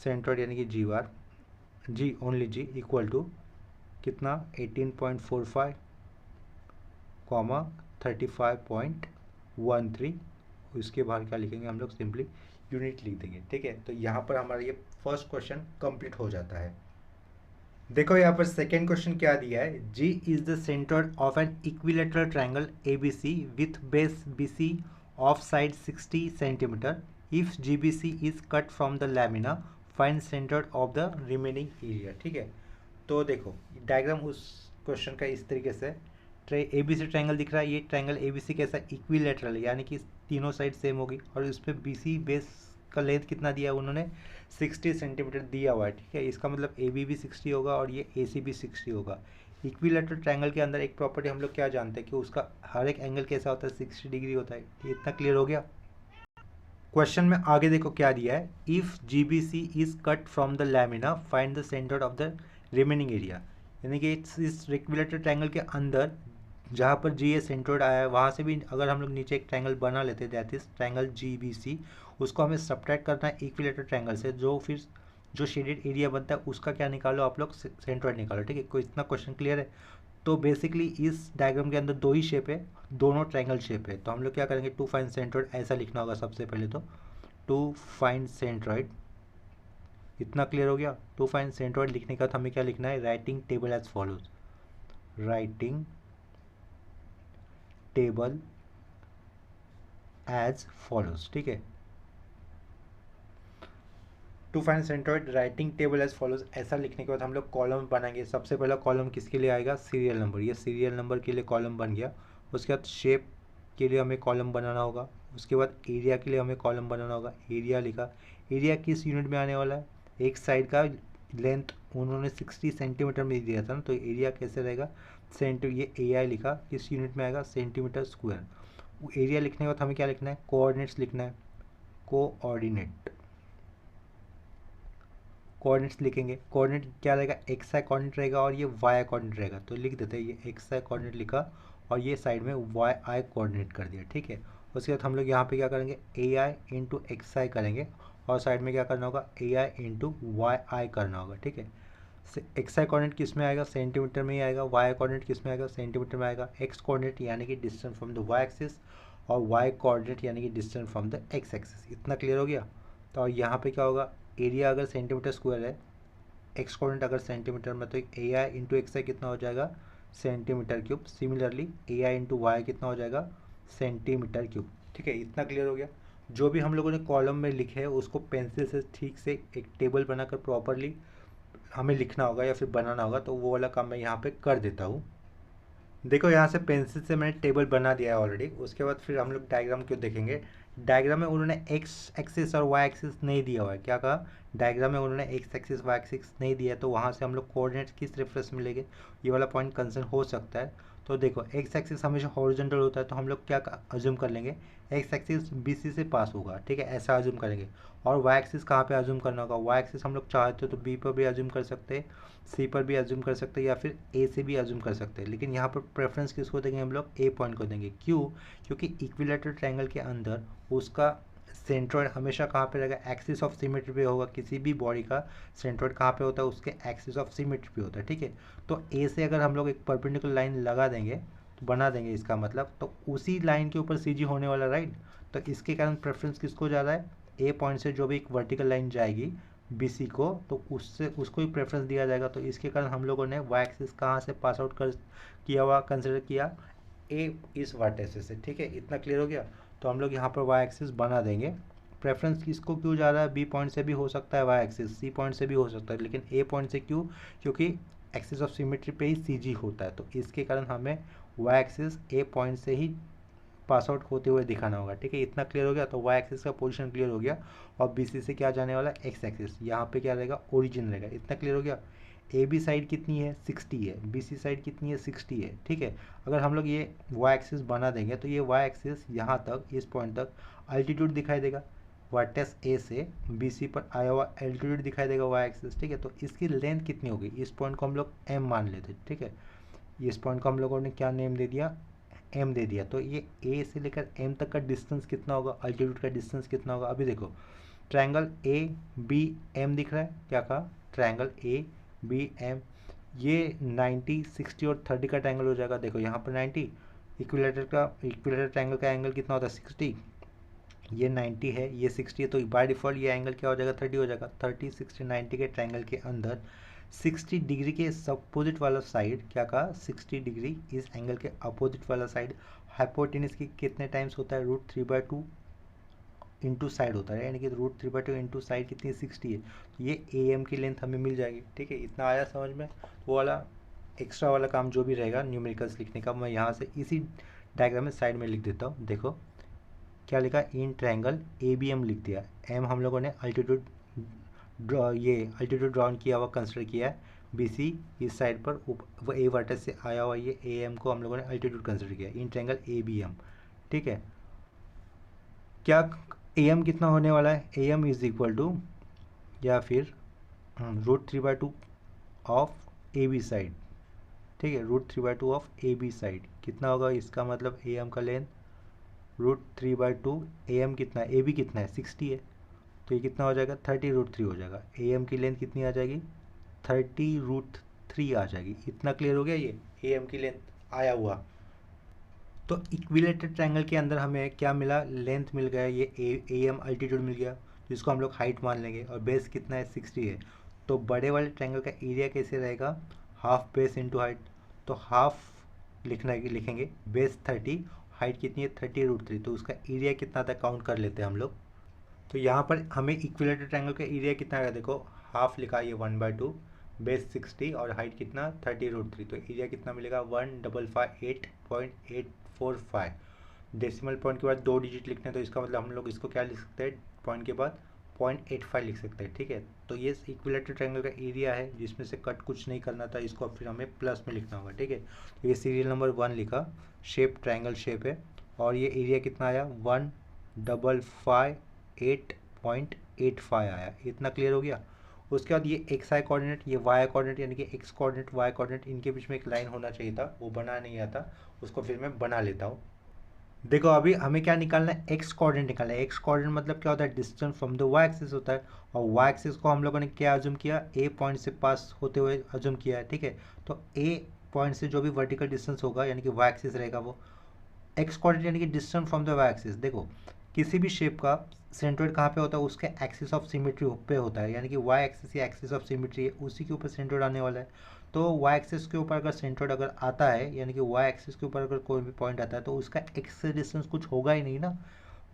सेंट्रॉइड यानी कि जी बार, जी ओनली जी इक्वल टू कितना 18.45 कॉमा 35.13, उसके बाद क्या लिखेंगे हम लोग सिंपली यूनिट लिख देंगे। ठीक है, तो यहाँ पर हमारा ये फर्स्ट क्वेश्चन कंप्लीट हो जाता है। देखो यहाँ पर सेकेंड क्वेश्चन क्या दिया है, G is the centre of an equilateral triangle A B C with base B C of side 60 centimetre, if G B C is cut from the lamina find centre of the remaining area. ठीक है, तो देखो diagram उस question का इस तरीके से ए B सी triangle दिख रहा है, ये ट्रायंगल ए बी सी कैसा इक्विलेटरल है यानी कि तीनों साइड सेम होगी, और इस पर बी सी बेस का लेंथ कितना दिया है उन्होंने 60 सेंटीमीटर दिया हुआ है। ठीक है, इसका मतलब ए बी भी 60 होगा और ये ए सी भी 60 होगा। इक्विलेटरल ट्रायंगल के अंदर एक प्रॉपर्टी हम लोग क्या जानते हैं कि उसका हर एक एंगल कैसा होता है 60 डिग्री होता है। ये इतना क्लियर हो गया। क्वेश्चन में आगे देखो क्या दिया है, if G B C is cut from the lamina find the centre of the remaining area, यानी कि इस इक्विलेटरल ट्रायंगल के अंदर जहाँ पर जी ए सेंट्रोइड आया है वहाँ से भी अगर हम लोग नीचे एक ट्रायंगल बना लेते हैं that is triangle G B C, उसको हमें सब्ट्रैक्ट करना है इक्विलेटरल ट्रायंगल से, जो फिर जो शेडेड एरिया बनता है उसका क्या निकालो आप लोग सेंट्रोइड निकालो। ठीक है, कोई इतना क्वेश्चन क्लियर है। तो बेसिकली इस डायग्राम के अंदर दो ही शेप है, दोनों ट्रायंगल शेप है, तो हम लोग क्या करेंगे टू फाइंड सेंट्रोइड ऐसा लिखना होगा सबसे पहले। तो टू फाइंड सेंट्रोइड, इतना क्लियर हो गया। टू फाइंड सेंट्रोइड लिखने का तो हमें क्या लिखना है, writing table as follows, writing table as follows. ठीक है, to find centroid writing table as follows, ऐसा लिखने के बाद हम लोग कॉलम बनाएंगे। सबसे पहला कॉलम किसके लिए आएगा, सीरियल नंबर, ये सीरियल नंबर के लिए कॉलम बन गया। उसके बाद शेप के लिए हमें कॉलम बनाना होगा। उसके बाद एरिया के लिए हमें कॉलम बनाना होगा, एरिया लिखा। एरिया किस यूनिट में आने वाला है, एक साइड का लेंथ उन्होंने 60 सेंटीमीटर में दिया था ना, तो एरिया कैसे रहेगा, ये AI लिखा, किस यूनिट में आएगा, सेंटीमीटर स्क्वायर। एरिया लिखने के बाद हमें क्या लिखना है, कोऑर्डिनेट्स लिखना है, कोऑर्डिनेट्स लिखेंगे। कोऑर्डिनेट क्या रहेगा, एक्स आई कोऑर्डिनेट रहेगा और ये वाई कोऑर्डिनेट रहेगा, तो लिख देते हैं ये एक्स आई कोऑर्डिनेट लिखा और ये साइड में वाई आई कोऑर्डिनेट कर दिया, ठीक है। उसके बाद हम लोग यहाँ पे क्या करेंगे, ए आई इंटू एक्स आई करेंगे और साइड में क्या करना होगा, ए आई इंटू वाई आई करना होगा, ठीक है। एक्स आई कोऑर्डिनेट किस में आएगा, सेंटीमीटर में ही आएगा। वाई कोऑर्डिनेट किस में आएगा, सेंटीमीटर में आएगा। एक्स कोऑर्डिनेट यानी कि distance from the Y axis और वाई कोऑर्डिनेट यानी कि distance from the X axis. इतना क्लियर हो गया। तो यहाँ पे क्या होगा, एरिया अगर सेंटीमीटर स्क्वायर है, एक्स कोऑर्डिनेट अगर सेंटीमीटर में, तो ए आई इंटू एक्स आई कितना हो जाएगा, सेंटीमीटर क्यूब। सिमिलरली ए आई इंटू वाई कितना हो जाएगा, सेंटीमीटर क्यूब, ठीक है। इतना क्लियर हो गया। जो भी हम लोगों ने कॉलम में लिखे है उसको पेंसिल से ठीक से एक टेबल बनाकर प्रॉपरली हमें लिखना होगा या फिर बनाना होगा, तो वो वाला काम मैं यहाँ पे कर देता हूँ। देखो यहाँ से पेंसिल से मैंने टेबल बना दिया है ऑलरेडी। उसके बाद फिर हम लोग डायग्राम क्यों देखेंगे। डायग्राम में उन्होंने एक्स एक्सिस और वाई एक्सिस नहीं दिया हुआ है, क्या कहा, डायग्राम में उन्होंने एक्स एक्सिस वाई एक्सिस नहीं दिया है, तो वहाँ से हम लोग कोऑर्डिनेट्स किस रेफरेंस में लेंगे, ये वाला पॉइंट कंसर्न हो सकता है। तो देखो एक्स एक्सिस हमेशा हॉरिजॉन्टल होता है, तो हम लोग क्या अज्यूम कर लेंगे, एक्स एक्सिस BC से पास होगा, ठीक है, ऐसा अज्यूम करेंगे। और वाई एक्सिस कहाँ पे अज्यूम करना होगा, वाई एक्सिस हम लोग चाहते हो तो B पर भी अज्यूम कर सकते हैं, C पर भी अज्यूम कर सकते हैं या फिर A से भी अज्यूम कर सकते हैं। लेकिन यहाँ पर प्रेफरेंस किसको देंगे, हम लोग A पॉइंट को देंगे। क्यों, क्योंकि इक्विलेटरल ट्रायंगल के अंदर उसका सेंट्रॉइड हमेशा कहाँ पे रहेगा, एक्सिस ऑफ सिमेट्री पे होगा। किसी भी बॉडी का सेंट्रॉइड कहाँ पे होता है, उसके एक्सिस ऑफ सिमेट्री पे होता है, ठीक है। तो ए से अगर हम लोग एक परपेंडिकुलर लाइन लगा देंगे, तो बना देंगे इसका मतलब, तो उसी लाइन के ऊपर CG होने वाला, राइट। तो इसके कारण प्रेफरेंस किसको जा रहा है, ए पॉइंट से जो भी एक वर्टिकल लाइन जाएगी BC को, तो उससे उसको ही प्रेफरेंस दिया जाएगा। तो इसके कारण हम लोगों ने वाई एक्सिस कहाँ से पास आउट कर किया हुआ, कंसिडर किया A इस वर्टेक्स से, ठीक है। इतना क्लियर हो गया। तो हम लोग यहाँ पर वाई एक्सिस बना देंगे। प्रेफरेंस किसको क्यों जा रहा है, B पॉइंट से भी हो सकता है वाई एक्सिस, C पॉइंट से भी हो सकता है, लेकिन A पॉइंट से क्यों, क्योंकि एक्सिस ऑफ सिमेट्री पे ही CG होता है। तो इसके कारण हमें वाई एक्सिस A पॉइंट से ही पास आउट होते हुए दिखाना होगा, ठीक है। इतना क्लियर हो गया। तो वाई एक्सिस का पोजीशन क्लियर हो गया और BC से क्या जाने वाला है, एक्स एक्सिस, यहाँ पे क्या रहेगा, ओरिजिन रहेगा। इतना क्लियर हो गया। AB साइड कितनी है, 60 है, BC साइड कितनी है, 60 है, ठीक है। अगर हम लोग ये वाई एक्सिस बना देंगे तो ये वाई एक्सिस यहाँ तक, इस पॉइंट तक अल्टीट्यूड दिखाई देगा, वर्टेक्स A से BC पर आया हुआ एल्टीट्यूड दिखाई देगा वाई एक्सिस, ठीक है। तो इसकी लेंथ कितनी होगी, इस पॉइंट को हम लोग M मान लेते, ठीक है। इस पॉइंट को हम लोगों ने क्या नेम दे दिया, M दे दिया। तो ये A से लेकर M तक का डिस्टेंस कितना होगा, अल्टीट्यूड का डिस्टेंस कितना होगा। अभी देखो ट्रायंगल ABM दिख रहा है, क्या कहा, ट्रायंगल ABM, ये 90 60 और 30 का ट्रायंगल हो जाएगा। देखो यहाँ पर 90, इक्विलेटरल ट्रायंगल का एंगल कितना होता है, 60, ये 90 है, ये 60 है, तो बाय डिफ़ॉल्ट ये एंगल क्या हो जाएगा, 30 हो जाएगा। 30 60 90 के ट्रायंगल के अंदर 60 डिग्री के अपोजिट वाला साइड, क्या कहा, 60 डिग्री इस एंगल के अपोजिट वाला साइड हाइपोटेनस की कितने टाइम्स होता है, √3/2 इंटू साइड होता है, यानी कि √3/2 इंटू साइड कितनी, 60 है। तो ये AM की लेंथ हमें मिल जाएगी, ठीक है। इतना आया समझ में। वो वाला एक्स्ट्रा वाला काम जो भी रहेगा न्यूमेरिकल्स लिखने का, मैं यहाँ से इसी डायग्राम में साइड में लिख देता हूँ। देखो क्या लिखा, इन ट्रायंगल ABM लिख दिया। M हम लोगों ने अल्टीट्यूड ये अल्टीट्यूड ड्रॉन किया हुआ कंसिडर किया है, BC इस साइड पर वो A वर्टेक्स से आया हुआ ये AM को हम लोगों ने अल्टीट्यूड कंसिडर किया, इन ट्रायंगल ABM, ठीक है। क्या AM कितना होने वाला है, AM इज इक्वल टू या फिर √3/2 ऑफ AB साइड, ठीक है, √3/2 ऑफ AB साइड कितना होगा, इसका मतलब AM का लेंथ √3/2, AM कितना है, AB कितना है, 60 है, तो ये कितना हो जाएगा, 30√3 हो जाएगा। AM की लेंथ कितनी आ जाएगी, 30√3 आ जाएगी। इतना क्लियर हो गया, ये AM की लेंथ आया हुआ। तो इक्विलेटरल ट्रायंगल के अंदर हमें क्या मिला, लेंथ मिल गया, ये AM अल्टीट्यूड मिल गया, जिसको हम लोग हाइट मान लेंगे, और बेस कितना है, 60 है। तो बड़े वाले ट्रायंगल का एरिया कैसे रहेगा, हाफ बेस इंटू हाइट, तो हाफ लिखेंगे, बेस 30, हाइट कितनी है, 30√3, तो उसका एरिया कितना था काउंट कर लेते हैं हम लोग। तो यहाँ पर हमें इक्विलेटरल ट्रायंगल का एरिया कितना है, देखो हाफ लिखा है ये 1/2, बेस 60 और हाइट कितना 30√3, तो एरिया कितना मिलेगा 1558.845। डेसिमल पॉइंट के बाद 2 डिजिट लिखने हैं, तो इसका मतलब हम लोग इसको क्या लिख सकते हैं, पॉइंट के बाद 0.85 लिख सकते हैं, ठीक है। तो ये इक्विलेटरल ट्रायंगल का एरिया है जिसमें से कट कुछ नहीं करना था, इसको फिर हमें प्लस में लिखना होगा, ठीक है। तो ये सीरियल नंबर 1 लिखा, शेप ट्रायंगल शेप है, और ये एरिया कितना आया 1558.85 आया। इतना क्लियर हो गया। उसके बाद ये एक्स आई कोऑर्डिनेट, ये वाई कोऑर्डिनेट, यानी कि एक्स कोऑर्डिनेट वाई कोऑर्डिनेट, इनके बीच में एक लाइन होना चाहिए था, वो बना नहीं आता, उसको फिर मैं बना लेता हूँ। देखो अभी हमें क्या निकालना है, एक्स कोऑर्डिनेट निकालना है। एक्स कोऑर्डिनेट मतलब क्या होता है, distance from the Y axis होता है, और वाई एक्सिस को हम लोगों ने क्या अज्यूम किया, ए पॉइंट से पास होते हुए अज्यूम किया है, ठीक है। तो ए पॉइंट से जो भी वर्टिकल डिस्टेंस होगा यानी कि वाई एक्सिस रहेगा, वो एक्स कोऑर्डिनेट यानी कि distance from the Y axis. देखो किसी भी शेप का सेंट्रोइड कहाँ पे होता है, उसके एक्सिस ऑफ सिमेट्री पे होता है, यानी कि वाई एक्सिस या एक्सिस ऑफ सिमेट्री है, उसी के ऊपर सेंट्रोइड आने वाला है। तो वाई एक्सिस के ऊपर अगर सेंट्रोइड अगर आता है, यानी कि वाई एक्सिस के ऊपर अगर कोई भी पॉइंट आता है, तो उसका एक्स से डिस्टेंस कुछ होगा ही नहीं ना।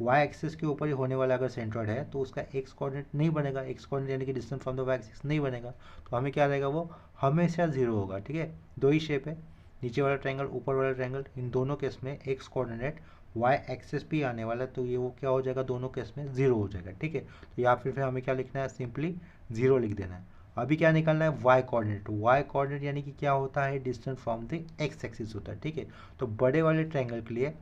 वाई एक्सिस के ऊपर ही होने वाला अगर सेंट्रोइड है, तो उसका एक्स कोऑर्डिनेट नहीं बनेगा, एक्स कोऑर्डिनेट यानी कि distance from the Y axis नहीं बनेगा। तो हमें क्या रहेगा, वो हमेशा जीरो होगा, ठीक है। दो ही शेप है, नीचे वाला ट्रायंगल ऊपर वाला ट्रायंगल, इन दोनों केस में एक्स कोऑर्डिनेट वाई एक्सिस भी आने वाला है, तो ये वो क्या हो जाएगा, दोनों केस में जीरो हो जाएगा, ठीक है। तो या फिर हमें क्या लिखना है, सिंपली जीरो लिख देना है। अभी क्या निकालना है, वाई कोऑर्डिनेट। वाई कोऑर्डिनेट यानी कि क्या होता है, distance from the X axis होता है, ठीक है। तो बड़े वाले ट्रायंगल के लिए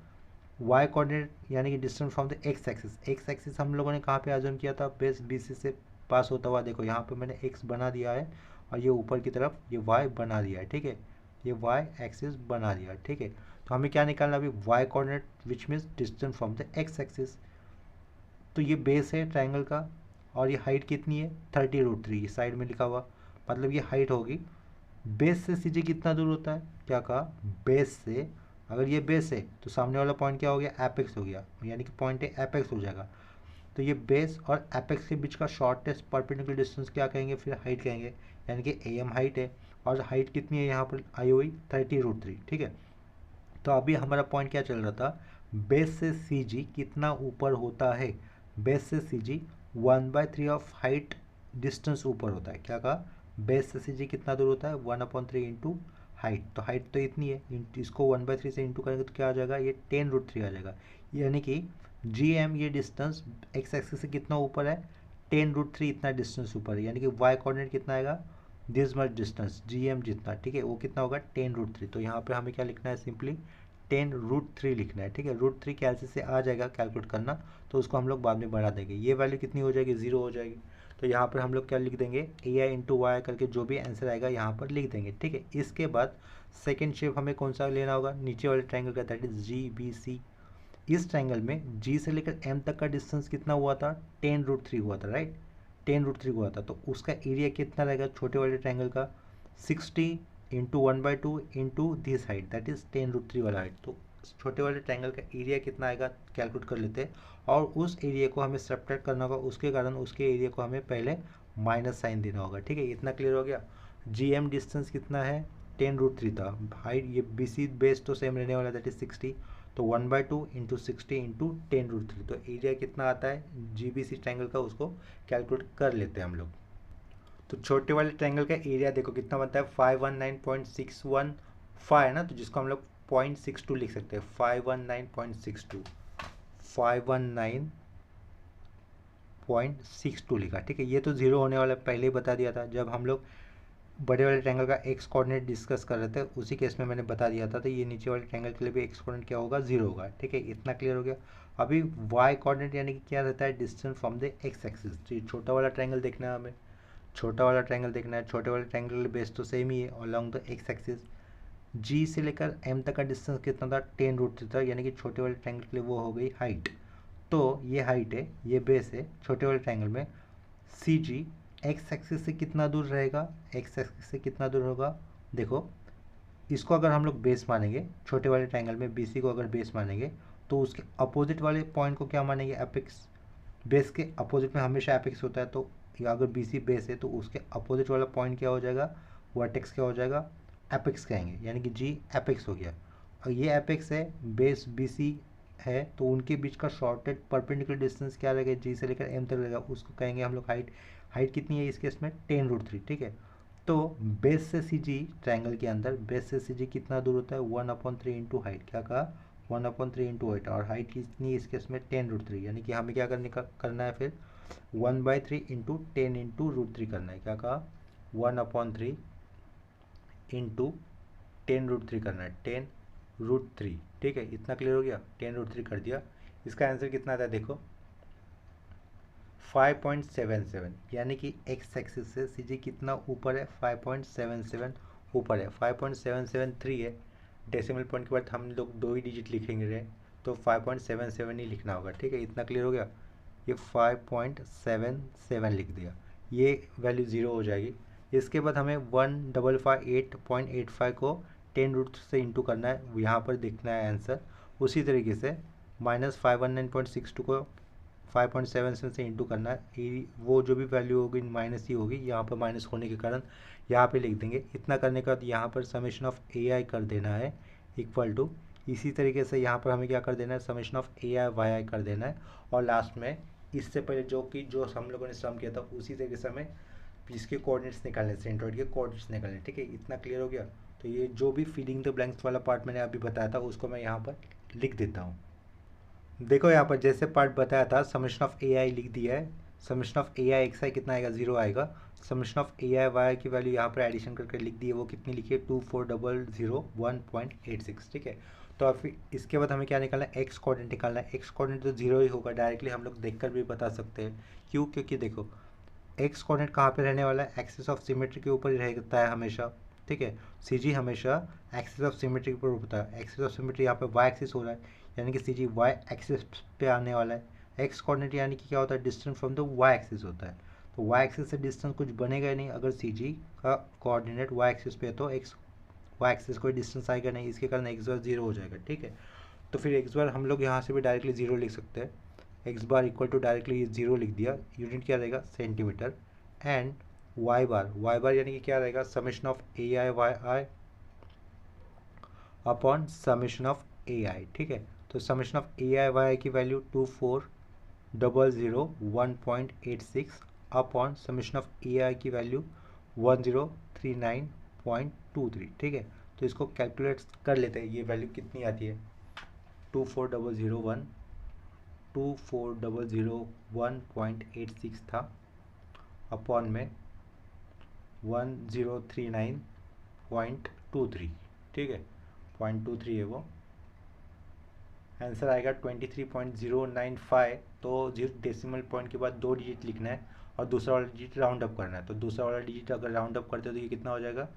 वाई कोऑर्डिनेट यानी कि distance from the X axis. X axis हम लोगों ने कहाँ पे अज्यूम किया था, बेस बीसी से पास होता हुआ। देखो यहाँ पे मैंने एक्स बना दिया है, और ये ऊपर की तरफ ये वाई बना दिया है, ठीक है। ये वाई एक्सिस बना दिया है, ठीक है। तो हमें क्या निकालना अभी, Y coordinate which means distance from the X axis. तो ये बेस है ट्रायंगल का, और ये हाइट कितनी है 30√3, ये साइड में लिखा हुआ, मतलब ये हाइट होगी। बेस से सीजे कितना दूर होता है, क्या कहा, बेस से, अगर ये बेस है तो सामने वाला पॉइंट क्या हो गया, एपेक्स हो गया, यानी कि पॉइंट है एपेक्स हो जाएगा। तो ये बेस और एपेक्स के बीच का शॉर्टेस्ट परपेंडिकुलर डिस्टेंस क्या कहेंगे, फिर हाइट कहेंगे, यानी कि एम हाइट है, और हाइट कितनी है यहाँ पर आई हुई 30√3, ठीक है। तो अभी हमारा पॉइंट क्या चल रहा था, बेस से सी जी कितना ऊपर होता है, बेस से सी जी 1/3 ऑफ हाइट डिस्टेंस ऊपर होता है। क्या कहा, बेस से सी जी कितना दूर होता है, 1/3 इंटू हाइट। तो हाइट तो इतनी है, इसको 1/3 से इंटू करेंगे तो क्या आ जाएगा, ये 10√3 आ जाएगा। यानी कि जी एम ये डिस्टेंस एक्स एक्सिस से कितना ऊपर है, 10√3 इतना डिस्टेंस ऊपर है, यानी कि वाई कोऑर्डिनेट कितना आएगा, this much distance G M जितना, ठीक है, वो कितना होगा 10√3। तो यहाँ पे हमें क्या लिखना है, सिंपली 10√3 लिखना है, ठीक है। √3 कैलसी से आ जाएगा कैलकुलेट करना, तो उसको हम लोग बाद में बढ़ा देंगे, ये वैल्यू कितनी हो जाएगी, जीरो हो जाएगी। तो यहाँ पर हम लोग क्या लिख देंगे, ए आई इंटू वाई करके जो भी आंसर आएगा यहाँ पर लिख देंगे, ठीक है। इसके बाद सेकेंड शेप हमें कौन सा लेना होगा, नीचे वाले ट्रायंगल का, that is G B C. इस ट्रायंगल में जी से लेकर एम तक का डिस्टेंस कितना हुआ था, 10√3 हुआ था, राइट, 10√3 हुआ था। तो उसका एरिया कितना रहेगा छोटे वाले ट्रायंगल का, 60 into 1/2 into this height, that is 10√3 वाला हाइट। तो छोटे वाले ट्रायंगल का एरिया कितना आएगा कैलकुलेट कर लेते हैं, और उस एरिया को हमें सब्ट्रैक्ट करना होगा, उसके कारण उसके एरिया को हमें पहले माइनस साइन देना होगा, ठीक है। इतना क्लियर हो गया। जी एम डिस्टेंस कितना है, 10√3 था, हाइट ये बी सी बेस तो सेम रहने वाला, दैट इज 60। तो 1/2 इंटू 60 इंटू 10√3, तो एरिया कितना आता है जी बी सी ट्रायंगल का, उसको कैलकुलेट कर लेते हैं हम लोग। तो छोटे वाले ट्रायंगल का एरिया देखो कितना बनता है, 519.615 है ना, तो जिसको हम लोग 0.62 लिख सकते हैं, 519.62, 519.62 लिखा, ठीक है। ये तो जीरो होने वाला पहले ही बता दिया था, जब हम लोग बड़े वाले ट्रायंगल का एक्स कोऑर्डिनेट डिस्कस कर रहे थे, उसी केस में मैंने बता दिया था। तो ये नीचे वाले ट्रायंगल के लिए भी एक्स कोऑर्डिनेट क्या होगा, जीरो होगा, ठीक है। इतना क्लियर हो गया। अभी वाई कोऑर्डिनेट यानी कि क्या रहता है, distance from the X axis. तो ये छोटा वाला ट्रायंगल देखना है हमें, छोटा वाला ट्रायंगल देखना है। छोटे वाले ट्रायंगल बेस तो सेम ही है अलॉन्ग द एक्स एक्सिस। जी से लेकर एम तक का डिस्टेंस कितना था, 10√3 था, यानी कि छोटे वाले ट्रायंगल के लिए वो हो गई हाइट। तो ये हाइट है, ये बेस है छोटे वाले ट्रायंगल में। सी जी एक्स एक्सिस से कितना दूर रहेगा, एक्स एक्सिस से कितना दूर होगा, देखो इसको अगर हम लोग बेस मानेंगे, छोटे वाले ट्रायंगल में बी सी को अगर बेस मानेंगे, तो उसके अपोजिट वाले पॉइंट को क्या मानेंगे, एपेक्स। बेस के अपोजिट में हमेशा एपेक्स होता है, तो या अगर बी सी बेस है तो उसके अपोजिट वाला पॉइंट क्या हो जाएगा, वर्टेक्स क्या हो जाएगा, एपेक्स कहेंगे, यानी कि जी एपेक्स हो गया। और ये एपेक्स है, बेस बी सी है तो उनके बीच का शॉर्टेड परपेंडिकुलर डिस्टेंस क्या रहेगा, जी से लेकर एम तक रहेगा, उसको कहेंगे हम लोग हाइट। हाइट कितनी है इस केस में 10√3, ठीक है। तो बेस से सी जी ट्राइंगल के अंदर बेस से सी जी कितना दूर होता है 1/3 इंटू हाइट, क्या कहा 1/3 इंटू हाइट, और हाइट कितनी इस केस में 10√3, यानी कि हमें क्या करना है फिर 1/3 इंटू 10 इंटू √3 करना है, क्या कहा 1/3 इंटू 10√3 करना है 10√3, ठीक है। इतना क्लियर हो गया, 10√3 कर दिया। इसका आंसर कितना आता है देखो 5.77, यानी कि एक्स एक्सिस से सी जी कितना ऊपर है 5.77 ऊपर है, 5.773 है। डेसिमल पॉइंट के बाद हम लोग 2 ही डिजिट लिखेंगे तो 5.77 ही लिखना होगा, ठीक है। इतना क्लियर हो गया, ये 5.77 लिख दिया, ये वैल्यू 0 हो जाएगी। इसके बाद हमें 1558.85 को 10 रूट से इंटू करना है, यहाँ पर देखना है आंसर। उसी तरीके से -519.62 को 5.77 से इंटू करना है, वो जो भी वैल्यू होगी माइनस ही होगी, यहाँ पर माइनस होने के कारण यहाँ पे लिख देंगे। इतना करने के बाद यहाँ पर समेशन ऑफ ए आई कर देना है इक्वल टू, इसी तरीके से यहाँ पर हमें क्या कर देना है summation of A I Y i कर देना है, और लास्ट में इससे पहले जो हम लोगों ने सम किया था उसी तरीके से हमें इसके कोऑर्डिनेट्स निकालने, सेंट्रॉइड के कोऑर्डिनेट्स निकालने, ठीक है। इतना क्लियर हो गया। तो ये जो भी फीलिंग द ब्लैंक्स वाला पार्ट मैंने अभी बताया था उसको मैं यहाँ पर लिख देता हूँ। देखो यहाँ पर जैसे पार्ट बताया था समेशन ऑफ ए आई लिख दिया है, summation of A I x आई कितना आएगा 0 आएगा, summation of A I Y की वैल्यू यहाँ पर एडिशन करके लिख दी है, वो कितनी लिखी है 24,001.86, ठीक है। तो अब फिर इसके बाद हमें क्या निकालना है एक्स कोऑर्डिनेट निकालना है। एक्स कोऑर्डिनेट तो 0 ही होगा, डायरेक्टली हम लोग देखकर भी बता सकते हैं। क्यों, क्योंकि देखो एक्स कोऑर्डिनेट कहाँ पे रहने वाला है, एक्सिस ऑफ सिमेट्री के ऊपर ही रहता है हमेशा, ठीक है। सी जी हमेशा एक्सिस ऑफ सिमेट्री के ऊपर होता है, एक्सिस ऑफ सिमेट्री यहाँ पे वाई एक्सिस हो रहा है, यानी कि सी जी वाई एक्सिस पे आने वाला है। एक्स कोऑर्डिनेट यानी कि क्या होता है distance from the Y axis होता है, तो वाई एक्सिस से डिस्टेंस कुछ बनेगा ही नहीं अगर सी जी का कोऑर्डिनेट वाई एक्सिस पे है, तो एक्स वाई एक्सिस कोई डिस्टेंस आएगा नहीं, इसके कारण एक्स बार 0 हो जाएगा, ठीक है। तो फिर एक्स बार हम लोग यहाँ से भी डायरेक्टली 0 लिख सकते हैं, X bar equal to directly 0 लिख दिया, यूनिट क्या रहेगा सेंटीमीटर, एंड वाई बार यानी कि क्या रहेगा summation of A I Y i upon summation of A i, ठीक है। तो summation of A I Y i की value 24,001.86 upon summation of A i की वैल्यू 1039.23, ठीक है। तो इसको कैलकुलेट कर लेते हैं, ये वैल्यू कितनी आती है 24,001 था अपॉन में 1039.23, ठीक है 0.23 है वो, आंसर आएगा 23.095। तो डेसिमल पॉइंट के बाद 2 डिजिट लिखना है और दूसरा वाला डिजिट राउंड अप करना है, तो दूसरा वाला डिजिट अगर राउंड अप करते हो तो ये कितना हो जाएगा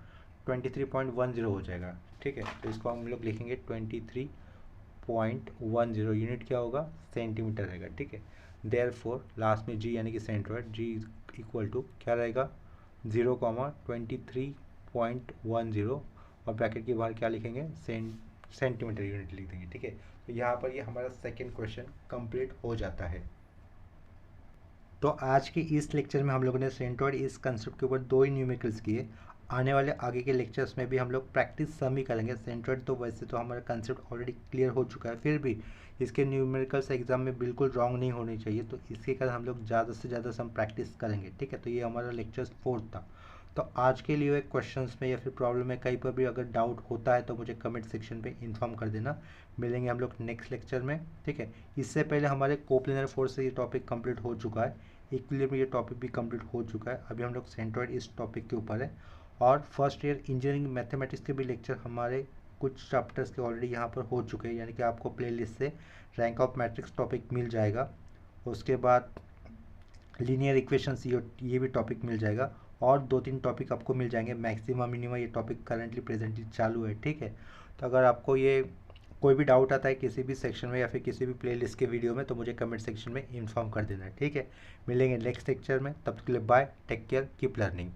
23.10 हो जाएगा, ठीक है। तो इसको हम लोग लिखेंगे 23.10, यूनिट क्या होगा सेंटीमीटर रहेगा, ठीक है। देयरफॉर लास्ट में जी यानी कि सेंट्रॉइड जी इक्वल टू क्या रहेगा 0,23.10 और ब्रैकेट के बाहर क्या लिखेंगे सेंटीमीटर यूनिट लिख देंगे, ठीक है। तो यहाँ पर ये हमारा सेकेंड क्वेश्चन कंप्लीट हो जाता है। तो आज के इस लेक्चर में हम लोगों ने सेंट्रॉइड इस कंसेप्ट के ऊपर 2 ही न्यूमेरिकल्स किए, आने वाले आगे के लेक्चर्स में भी हम लोग प्रैक्टिस सम ही करेंगे। सेंट्रॉइड तो वैसे तो हमारा कंसेप्ट ऑलरेडी क्लियर हो चुका है, फिर भी इसके न्यूमेरिकल्स एग्जाम में बिल्कुल रॉन्ग नहीं होनी चाहिए, तो इसके कारण हम लोग ज़्यादा से ज़्यादा सम प्रैक्टिस करेंगे, ठीक है। तो ये हमारा लेक्चर 4 था। तो आज के लिए क्वेश्चंस में या फिर प्रॉब्लम में कहीं पर भी अगर डाउट होता है तो मुझे कमेंट सेक्शन पे इन्फॉर्म कर देना। मिलेंगे हम लोग नेक्स्ट लेक्चर में, ठीक है। इससे पहले हमारे कोप्लेनर फोर्स से ये टॉपिक कंप्लीट हो चुका है, इक्विलिब्रियम में ये टॉपिक भी कंप्लीट हो चुका है, अभी हम लोग सेंट्रॉइड इस टॉपिक के ऊपर है। और फर्स्ट ईयर इंजीनियरिंग मैथमेटिक्स के भी लेक्चर हमारे कुछ चैप्टर्स के ऑलरेडी यहाँ पर हो चुके हैं, यानी कि आपको प्लेलिस्ट से रैंक ऑफ मैट्रिक्स टॉपिक मिल जाएगा। उसके बाद लीनियर इक्वेशंस ये भी टॉपिक मिल जाएगा, और 2-3 टॉपिक आपको मिल जाएंगे मैक्सिमा मिनिमा, ये टॉपिक करंटली प्रेजेंटली चालू है, ठीक है। तो अगर आपको ये कोई भी डाउट आता है किसी भी सेक्शन में या फिर किसी भी प्लेलिस्ट के वीडियो में तो मुझे कमेंट सेक्शन में इन्फॉर्म कर देना है, ठीक है। मिलेंगे नेक्स्ट लेक्चर में, तब तक के लिए bye, take care, keep learning.